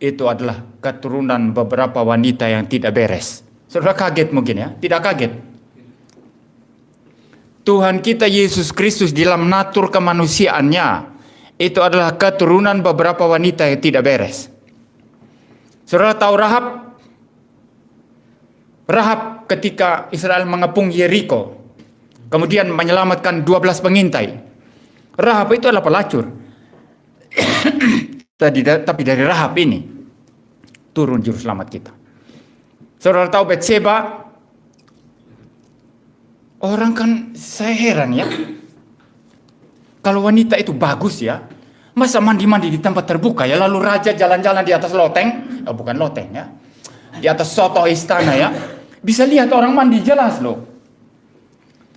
Speaker 1: itu adalah keturunan beberapa wanita yang tidak beres. Saudara kaget mungkin ya? Tidak kaget. Tuhan kita Yesus Kristus dalam natur kemanusiaannya itu adalah keturunan beberapa wanita yang tidak beres. Saudara tahu Rahab? Rahab ketika Israel mengepung Yeriko, kemudian menyelamatkan 12 pengintai. Rahab itu adalah pelacur. Tapi dari Rahab ini turun juru selamat kita. Saudara tahu Betseba? Orang kan saya heran ya. Kalau wanita itu bagus ya, masa mandi-mandi di tempat terbuka ya, lalu raja jalan-jalan di atas loteng, bukan loteng ya, di atas soto istana ya, bisa lihat orang mandi jelas loh.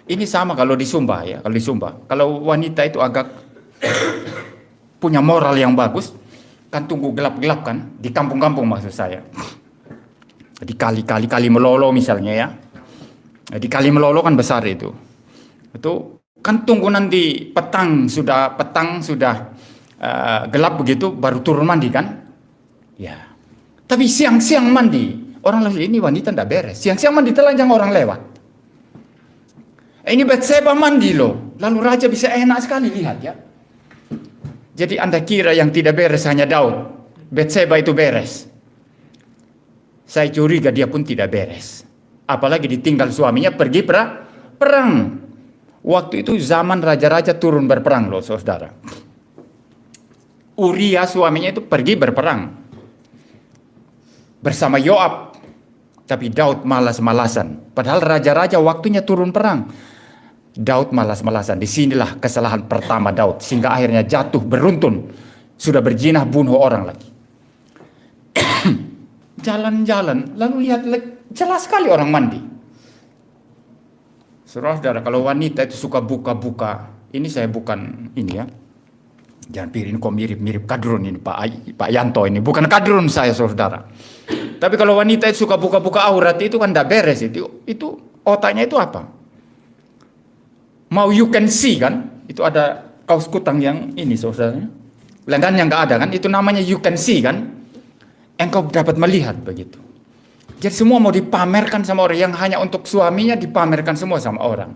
Speaker 1: Ini sama kalau di Sumba ya, kalau di Sumba, kalau wanita itu agak punya moral yang bagus, kan tunggu gelap-gelap kan, di kampung-kampung maksud saya, di kali Melolo misalnya ya, di Kali Melolo kan besar itu kan tunggu nanti petang sudah gelap begitu baru turun mandi kan, ya. Tapi siang-siang mandi, orang lain ini wanita tidak beres, siang-siang mandi telanjang orang lewat. Ini Betseba mandi loh, lalu raja bisa enak sekali lihat ya. Jadi Anda kira yang tidak beres hanya Daud, Betseba itu beres. Saya curiga dia pun tidak beres. Apalagi ditinggal suaminya pergi perang. Waktu itu zaman raja-raja turun berperang loh saudara. Uria suaminya itu pergi berperang bersama Yoab. Tapi Daud malas-malasan. Padahal raja-raja waktunya turun perang. Daud malas-malasan. Disinilah kesalahan pertama Daud. Sehingga akhirnya jatuh beruntun. Sudah berjinah bunuh orang lagi. Jalan-jalan. Lalu lihat jelas sekali orang mandi. Saudara, kalau wanita itu suka buka-buka. Ini saya bukan ini ya. Jangan pikir ini kok mirip-mirip kadrun ini Pak Yanto ini. Bukan kadrun saya saudara. Tapi kalau wanita itu suka buka-buka aurat itu kan tidak beres itu otaknya itu apa? Mau you can see kan? Itu ada kaos kutang yang ini saudara. Lengan yang nggak ada kan? Itu namanya you can see kan? Engkau dapat melihat begitu. Jadi semua mau dipamerkan sama orang, yang hanya untuk suaminya dipamerkan semua sama orang.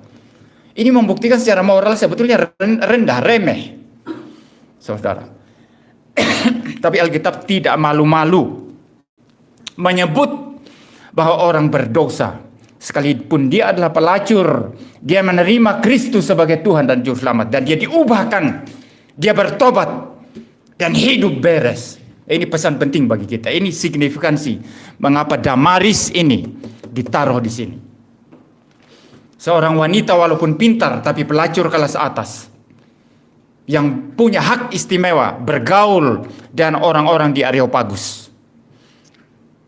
Speaker 1: Ini membuktikan secara moral sebetulnya rendah, remeh. Saudara. Tapi Alkitab tidak malu-malu menyebut bahwa orang berdosa, sekalipun dia adalah pelacur, Dia menerima Kristus sebagai Tuhan dan Juru Selamat. Dan dia diubahkan. Dia bertobat. Dan hidup beres. Ini pesan penting bagi kita. Ini signifikansi. Mengapa Damaris ini ditaruh di sini. Seorang wanita walaupun pintar, tapi pelacur kelas atas. Yang punya hak istimewa. Bergaul dan orang-orang di Areopagus.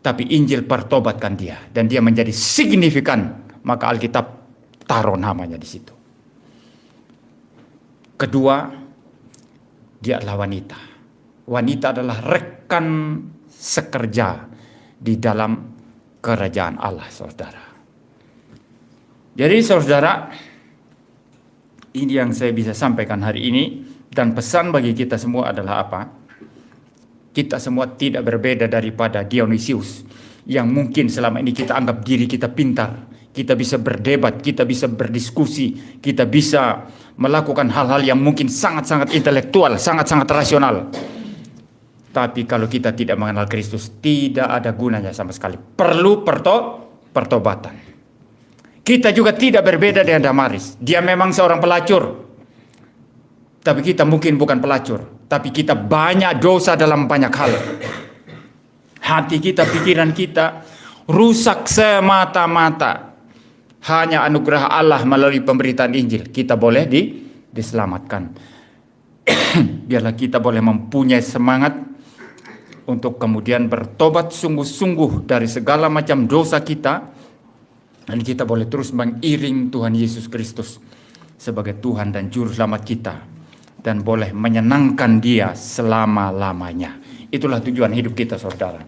Speaker 1: Tapi Injil pertobatkan dia. Dan dia menjadi signifikan. Maka Alkitab taruh namanya di situ. Kedua, dia adalah wanita. Wanita adalah rekan sekerja di dalam kerajaan Allah, saudara. Jadi saudara, ini yang saya bisa sampaikan hari ini. Dan pesan bagi kita semua adalah apa? Kita semua tidak berbeda daripada Dionysius. Yang mungkin selama ini kita anggap diri kita pintar. Kita bisa berdebat, kita bisa berdiskusi, kita bisa melakukan hal-hal yang mungkin sangat-sangat intelektual, sangat-sangat rasional. Tapi kalau kita tidak mengenal Kristus, tidak ada gunanya sama sekali. Perlu pertobatan. Kita juga tidak berbeda dengan Damaris. Dia memang seorang pelacur. Tapi kita mungkin bukan pelacur. Tapi kita banyak dosa dalam banyak hal. Hati kita, pikiran kita rusak semata-mata. Hanya anugerah Allah melalui pemberitaan Injil kita boleh diselamatkan. Biarlah kita boleh mempunyai semangat untuk kemudian bertobat sungguh-sungguh dari segala macam dosa kita. Dan kita boleh terus mengiring Tuhan Yesus Kristus sebagai Tuhan dan Juru Selamat kita. Dan boleh menyenangkan Dia selama-lamanya. Itulah tujuan hidup kita, saudara.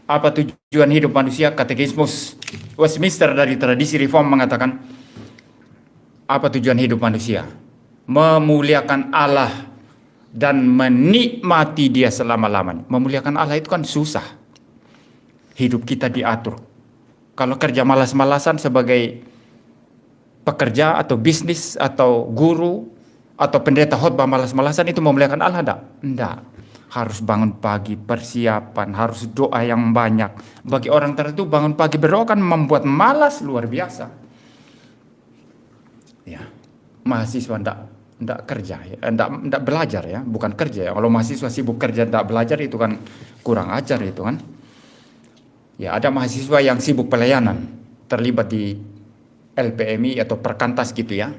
Speaker 1: Apa tujuan hidup manusia? Katekismus Westminster dari tradisi reform mengatakan, apa tujuan hidup manusia? Memuliakan Allah dan menikmati Dia selama-lamanya. Memuliakan Allah itu kan susah. Hidup kita diatur. Kalau kerja malas-malasan sebagai pekerja atau bisnis atau guru atau pendeta khotbah malas-malasan, itu memuliakan Allah enggak? Enggak. Harus bangun pagi, persiapan, harus doa yang banyak. Bagi orang tertentu bangun pagi berdoa kan membuat malas luar biasa. Ya, mahasiswa enggak kerja, ya, enggak belajar ya, bukan kerja ya. Kalau mahasiswa sibuk kerja enggak belajar itu kan kurang ajar itu kan. Ya, ada mahasiswa yang sibuk pelayanan, terlibat di LPMI atau Perkantas gitu ya.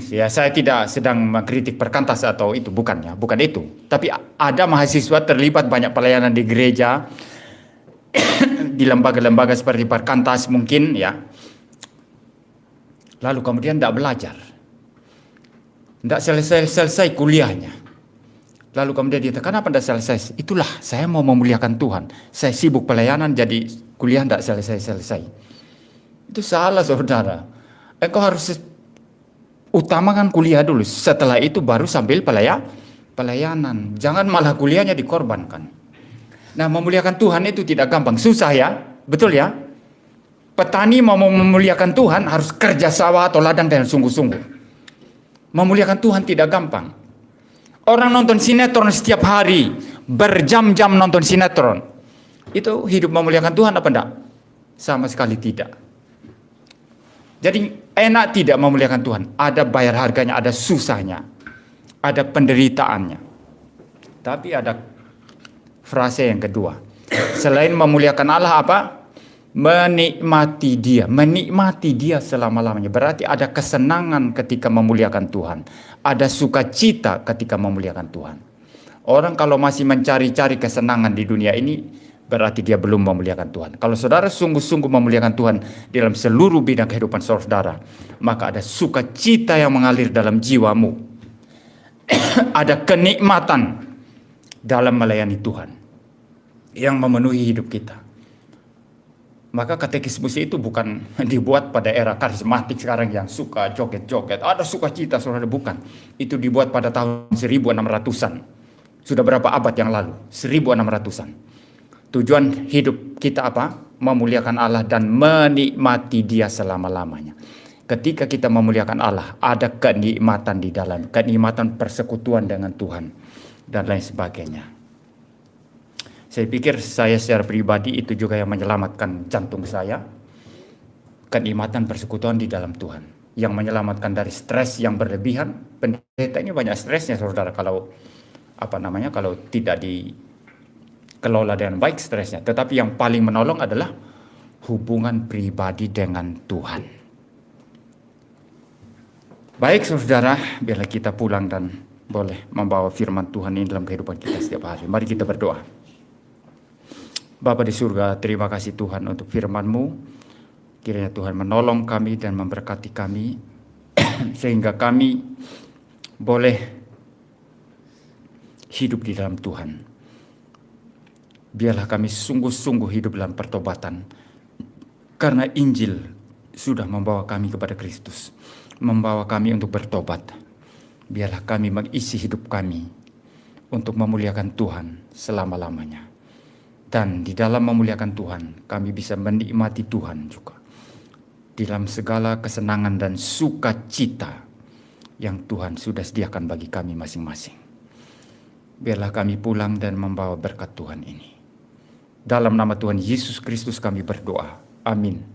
Speaker 1: Ya, saya tidak sedang mengkritik Perkantas atau itu, bukan ya, bukan itu. Tapi ada mahasiswa terlibat banyak pelayanan di gereja, di lembaga-lembaga seperti Perkantas mungkin ya. Lalu kemudian tidak belajar, tidak selesai kuliahnya. Lalu kemudian dia kata, kenapa tidak selesai? Itulah, saya mau memuliakan Tuhan. Saya sibuk pelayanan, jadi kuliah tidak selesai-selesai. Itu salah, saudara. Engkau harus utamakan kuliah dulu, setelah itu baru sambil pelayanan. Jangan malah kuliahnya dikorbankan. Nah, memuliakan Tuhan itu tidak gampang, susah ya, betul ya. Petani mau memuliakan Tuhan harus kerja sawah atau ladang dengan sungguh-sungguh. Memuliakan Tuhan tidak gampang. Orang nonton sinetron setiap hari, berjam-jam nonton sinetron. Itu hidup memuliakan Tuhan apa enggak? Sama sekali tidak. Jadi enak tidak memuliakan Tuhan. Ada bayar harganya, ada susahnya, ada penderitaannya. Tapi ada frase yang kedua. Selain memuliakan Allah apa? Menikmati Dia. Menikmati Dia selama-lamanya. Berarti ada kesenangan ketika memuliakan Tuhan. Ada sukacita ketika memuliakan Tuhan. Orang kalau masih mencari-cari kesenangan di dunia ini, berarti dia belum memuliakan Tuhan. Kalau saudara sungguh-sungguh memuliakan Tuhan dalam seluruh bidang kehidupan saudara, maka ada sukacita yang mengalir dalam jiwamu. Ada kenikmatan dalam melayani Tuhan yang memenuhi hidup kita. Maka katekismus itu bukan dibuat pada era karismatik sekarang yang suka joget-joget. Ada sukacita, saudara, bukan. Itu dibuat pada tahun 1600-an. Sudah berapa abad yang lalu? 1600-an. Tujuan hidup kita apa? Memuliakan Allah dan menikmati Dia selama-lamanya. Ketika kita memuliakan Allah, ada kenikmatan di dalam, kenikmatan persekutuan dengan Tuhan dan lain sebagainya. Saya pikir saya secara pribadi itu juga yang menyelamatkan jantung saya. Kenikmatan persekutuan di dalam Tuhan. yang menyelamatkan dari stres yang berlebihan. Pendeta ini banyak stresnya, saudara, kalau kalau tidak dikelola dengan baik stresnya. Tetapi yang paling menolong adalah hubungan pribadi dengan Tuhan. Baik, saudara, biarlah kita pulang dan boleh membawa firman Tuhan ini dalam kehidupan kita setiap hari. Mari kita berdoa. Bapa di surga, terima kasih Tuhan untuk firman-Mu. Kiranya Tuhan menolong kami dan memberkati kami sehingga kami boleh hidup di dalam Tuhan. Biarlah kami sungguh-sungguh hidup dalam pertobatan, karena Injil sudah membawa kami kepada Kristus, membawa kami untuk bertobat. Biarlah kami mengisi hidup kami untuk memuliakan Tuhan selama-lamanya. Dan di dalam memuliakan Tuhan, kami bisa menikmati Tuhan juga dalam segala kesenangan dan sukacita yang Tuhan sudah sediakan bagi kami masing-masing. Biarlah kami pulang dan membawa berkat Tuhan ini. Dalam nama Tuhan Yesus Kristus kami berdoa. Amin.